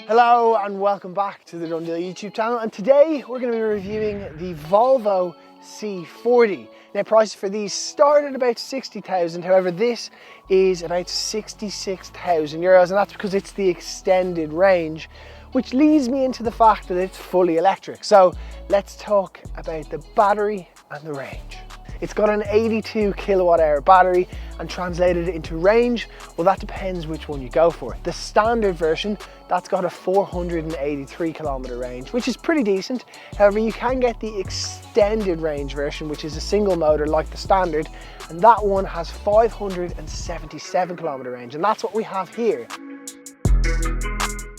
Hello and welcome back to the DoneDeal YouTube channel, and today we're going to be reviewing the Volvo C40. Now prices for these start at about 60,000, however this is about 66,000 euros, and that's because it's the extended range, which leads me into the fact that it's fully electric. So let's talk about the battery and the range. It's got an 82 kilowatt hour battery, and translated into range, well, that depends which one you go for. The standard version, that's got a 483 kilometer range, which is pretty decent. However, you can get the extended range version, which is a single motor like the standard, and that one has 577 kilometer range, and that's what we have here.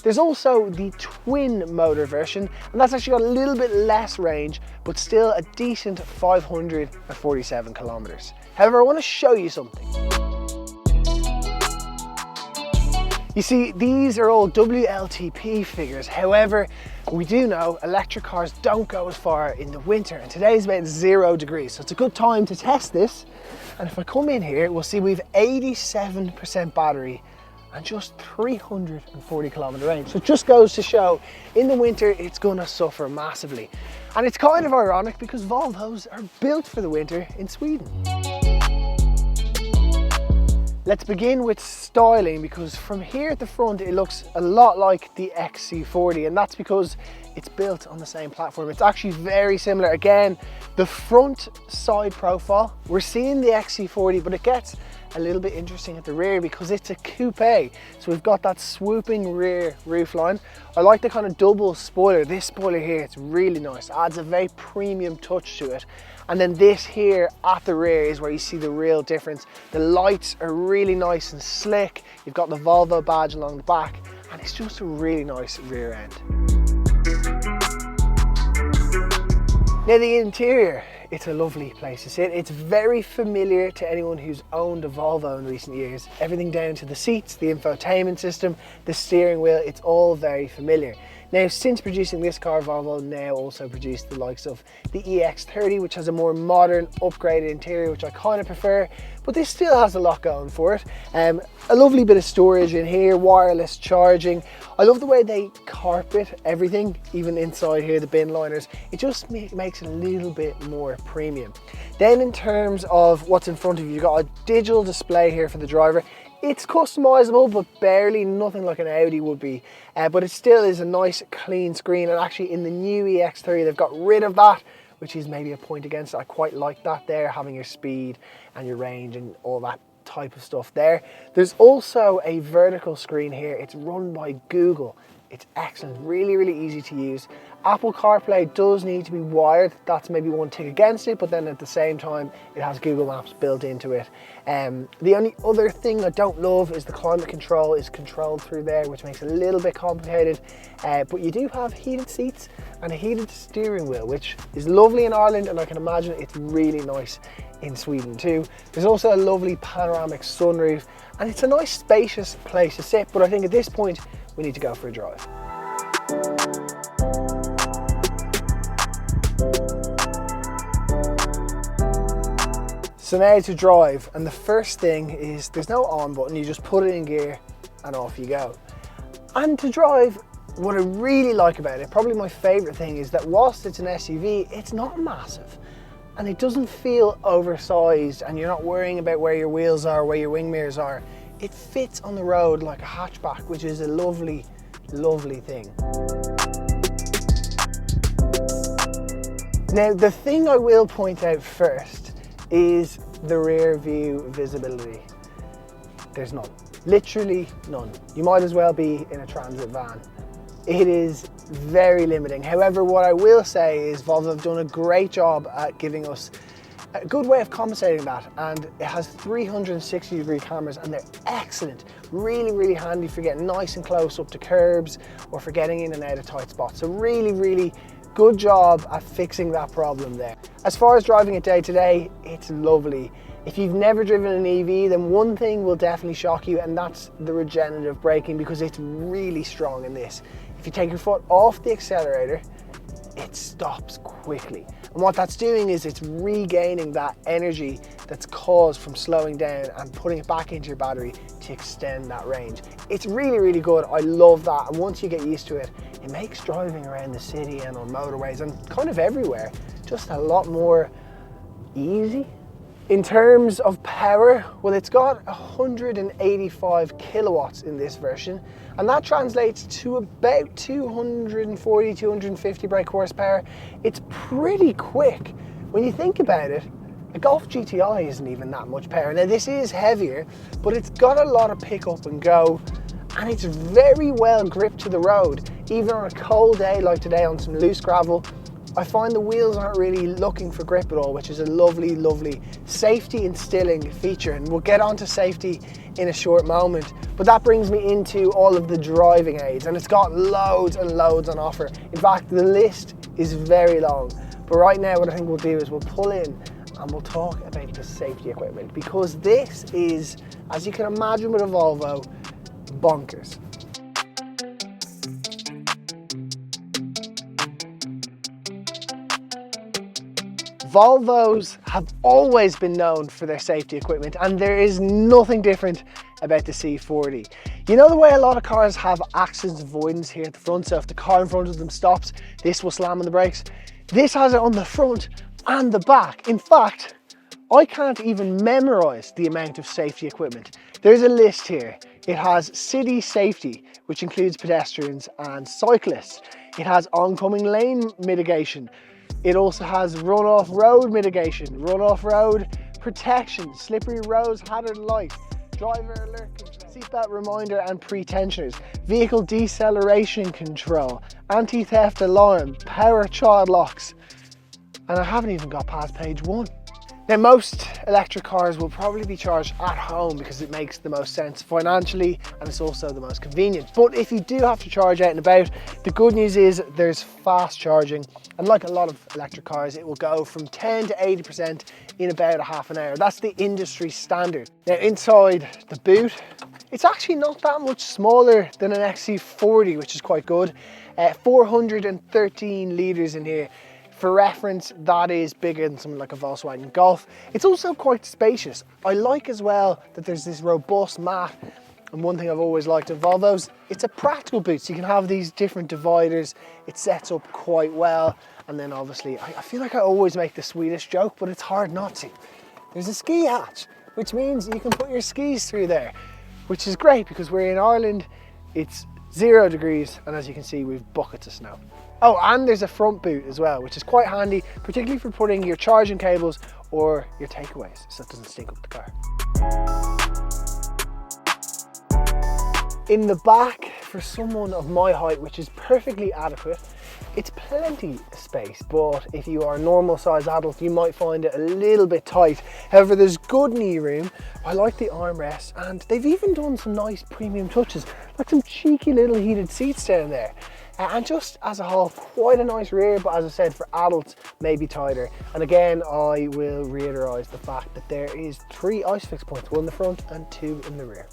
There's also the twin motor version, and that's actually got a little bit less range, but still a decent 547 kilometers. However, I want to show you something. You see, these are all WLTP figures. However, we do know electric cars don't go as far in the winter, and today's about 0 degrees, so it's a good time to test this. And if I come in here, we'll see we've 87% battery and just 340 kilometer range. So it just goes to show in the winter it's gonna suffer massively. And it's kind of ironic because Volvos are built for the winter in Sweden. Let's begin with styling, because from here at the front it looks a lot like the XC40, and that's because it's built on the same platform. It's actually very similar. Again, the front side profile, we're seeing the XC40, but it gets a little bit interesting at the rear because it's a coupe. So we've got that swooping rear roofline. I like the kind of double spoiler. This spoiler here, it's really nice. Adds a very premium touch to it. And then this here at the rear is where you see the real difference. The lights are really nice and slick. You've got the Volvo badge along the back, and it's just a really nice rear end. Now the interior, it's a lovely place to sit. It's very familiar to anyone who's owned a Volvo in recent years. Everything down to the seats, the infotainment system, the steering wheel, it's all very familiar. Now, since producing this car, Volvo now also produced the likes of the EX30, which has a more modern, upgraded interior, which I kind of prefer, but this still has a lot going for it. A lovely bit of storage in here, wireless charging. I love the way they carpet everything, even inside here, the bin liners. It just makes it a little bit more premium. Then in terms of what's in front of you, you've got a digital display here for the driver. It's customizable, but barely, nothing like an Audi would be. But it still is a nice clean screen, and actually in the new EX30 they've got rid of that, which is maybe a point against it. I quite like that there, having your speed and your range and all that type of stuff there. There's also a vertical screen here. It's run by Google. It's excellent, really, really easy to use. Apple CarPlay does need to be wired. That's maybe one tick against it, but then at the same time, it has Google Maps built into it. The only other thing I don't love is the climate control is controlled through there, which makes it a little bit complicated. But you do have heated seats and a heated steering wheel, which is lovely in Ireland, and I can imagine it's really nice in Sweden too. There's also a lovely panoramic sunroof, and it's a nice spacious place to sit, but I think at this point, we need to go for a drive. So now to drive, and the first thing is there's no on button, you just put it in gear and off you go. And to drive, what I really like about it, probably my favorite thing, is that whilst it's an SUV, it's not massive. And it doesn't feel oversized, and you're not worrying about where your wheels are, where your wing mirrors are. It fits on the road like a hatchback, which is a lovely, lovely thing. Now, the thing I will point out first is the rear view visibility. There's none, literally none. You might as well be in a transit van. It is very limiting. However, what I will say is Volvo have done a great job at giving us a good way of compensating that, and it has 360-degree cameras, and they're excellent. Really, really handy for getting nice and close up to curbs or for getting in and out of tight spots. So really, really good job at fixing that problem there. As far as driving it day to day, it's lovely. If you've never driven an EV, then one thing will definitely shock you, and that's the regenerative braking, because it's really strong in this. If you take your foot off the accelerator, it stops quickly. And what that's doing is it's regaining that energy that's caused from slowing down and putting it back into your battery to extend that range. It's really, really good. I love that. And once you get used to it, it makes driving around the city and on motorways and kind of everywhere just a lot more easy. In terms of power, well, it's got 185 kilowatts in this version, and that translates to about 240, 250 brake horsepower. It's pretty quick. When you think about it, a Golf GTI isn't even that much power. Now, this is heavier, but it's got a lot of pick up and go, and it's very well gripped to the road. Even on a cold day like today on some loose gravel, I find the wheels aren't really looking for grip at all, which is a lovely, lovely safety instilling feature. And we'll get onto safety in a short moment. But that brings me into all of the driving aids, and it's got loads and loads on offer. In fact, the list is very long. But right now, what I think we'll do is we'll pull in and we'll talk about the safety equipment, because this is, as you can imagine with a Volvo, bonkers. Volvos have always been known for their safety equipment, and there is nothing different about the C40. You know the way a lot of cars have accident avoidance here at the front, so if the car in front of them stops, this will slam on the brakes. This has it on the front and the back. In fact, I can't even memorize the amount of safety equipment. There's a list here. It has city safety, which includes pedestrians and cyclists. It has oncoming lane mitigation. It also has run-off road mitigation, run-off road protection, slippery roads, hazard light, driver alert control, seatbelt reminder and pre-tensioners, vehicle deceleration control, anti-theft alarm, power child locks, and I haven't even got past page 1. Now, most electric cars will probably be charged at home because it makes the most sense financially and it's also the most convenient. But if you do have to charge out and about, the good news is there's fast charging. And like a lot of electric cars, it will go from 10 to 80% in about a half an hour. That's the industry standard. Now, inside the boot, it's actually not that much smaller than an XC40, which is quite good. 413 litres in here. For reference, that is bigger than something like a Volkswagen Golf. It's also quite spacious. I like as well that there's this robust mat. And one thing I've always liked of Volvos, it's a practical boot. So you can have these different dividers. It sets up quite well. And then obviously, I feel like I always make the Swedish joke, but it's hard not to. There's a ski hatch, which means you can put your skis through there, which is great because we're in Ireland. It's 0 degrees. And as you can see, we've buckets of snow. Oh, and there's a front boot as well, which is quite handy, particularly for putting your charging cables or your takeaways, so it doesn't stink up the car. In the back, for someone of my height, which is perfectly adequate, it's plenty of space, but if you are a normal size adult, you might find it a little bit tight. However, there's good knee room. I like the armrests, and they've even done some nice premium touches, like some cheeky little heated seats down there. And just as a whole, quite a nice rear, but as I said, for adults, maybe tighter. And again, I will reiterate the fact that there is 3 ISOFIX points, 1 in the front and 2 in the rear.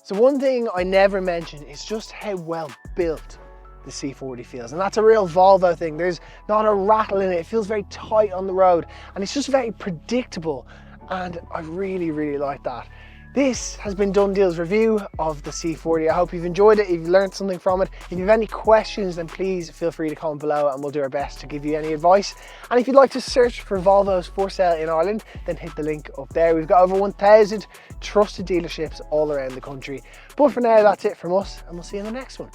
So one thing I never mention is just how well built the C40 feels. And that's a real Volvo thing. There's not a rattle in it. It feels very tight on the road and it's just very predictable. And I really, really like that. This has been DoneDeal's review of the C40. I hope you've enjoyed it, if you've learned something from it. If you have any questions, then please feel free to comment below and we'll do our best to give you any advice. And if you'd like to search for Volvos for sale in Ireland, then hit the link up there. We've got over 1,000 trusted dealerships all around the country. But for now, that's it from us and we'll see you in the next one.